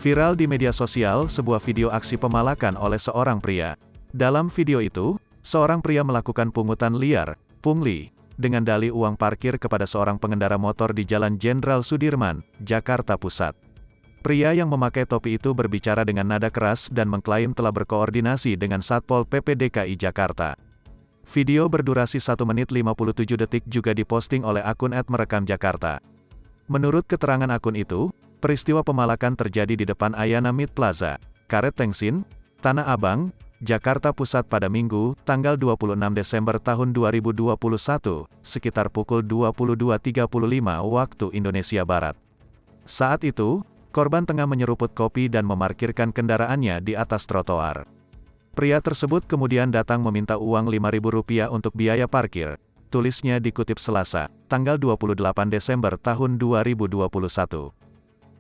Viral di media sosial sebuah video aksi pemalakan oleh seorang pria. Dalam video itu, seorang pria melakukan pungutan liar, pungli, dengan dalih uang parkir kepada seorang pengendara motor di Jalan Jenderal Sudirman, Jakarta Pusat. Pria yang memakai topi itu berbicara dengan nada keras dan mengklaim telah berkoordinasi dengan Satpol PP DKI Jakarta. Video berdurasi 1 menit 57 detik juga diposting oleh akun @merekamjakarta. Menurut keterangan akun itu, peristiwa pemalakan terjadi di depan Ayana Mid Plaza, Karet Tengsin, Tanah Abang, Jakarta Pusat pada Minggu, tanggal 26 Desember tahun 2021, sekitar pukul 22.35 waktu Indonesia Barat. Saat itu, korban tengah menyeruput kopi dan memarkirkan kendaraannya di atas trotoar. Pria tersebut kemudian datang meminta uang Rp5.000 untuk biaya parkir, tulisnya dikutip Selasa, tanggal 28 Desember tahun 2021.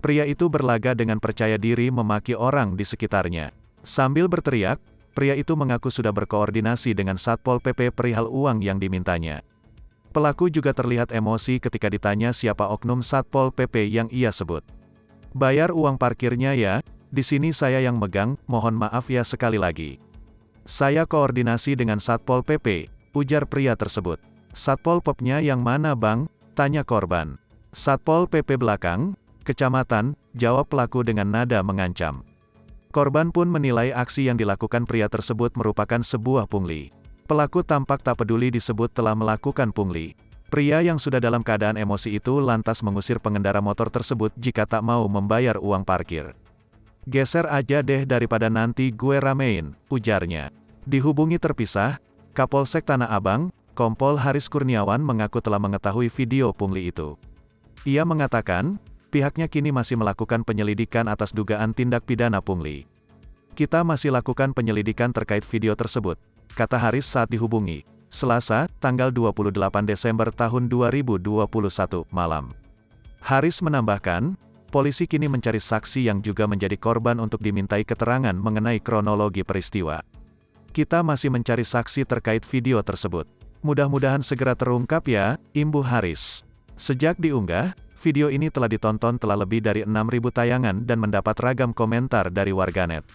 Pria itu berlaga dengan percaya diri memaki orang di sekitarnya. Sambil berteriak, pria itu mengaku sudah berkoordinasi dengan Satpol PP perihal uang yang dimintanya. Pelaku juga terlihat emosi ketika ditanya siapa oknum Satpol PP yang ia sebut. "Bayar uang parkirnya ya, di sini saya yang megang, mohon maaf ya sekali lagi. Saya koordinasi dengan Satpol PP," ujar pria tersebut. "Satpol PP-nya yang mana bang?" tanya korban. "Satpol PP belakang, kecamatan," jawab pelaku dengan nada mengancam. Korban pun menilai aksi yang dilakukan pria tersebut merupakan sebuah pungli. Pelaku tampak tak peduli disebut telah melakukan pungli. Pria yang sudah dalam keadaan emosi itu lantas mengusir pengendara motor tersebut jika tak mau membayar uang parkir. "Geser aja deh daripada nanti gue ramein," ujarnya. Dihubungi terpisah, Kapolsek Tanah Abang, Kompol Haris Kurniawan mengaku telah mengetahui video pungli itu. Ia mengatakan, pihaknya kini masih melakukan penyelidikan atas dugaan tindak pidana pungli. "Kita masih lakukan penyelidikan terkait video tersebut," kata Haris saat dihubungi, Selasa, tanggal 28 Desember tahun 2021, malam. Haris menambahkan, polisi kini mencari saksi yang juga menjadi korban untuk dimintai keterangan mengenai kronologi peristiwa. "Kita masih mencari saksi terkait video tersebut. Mudah-mudahan segera terungkap ya," imbuh Haris. Sejak diunggah, video ini telah ditonton lebih dari 6.000 tayangan dan mendapat ragam komentar dari warganet.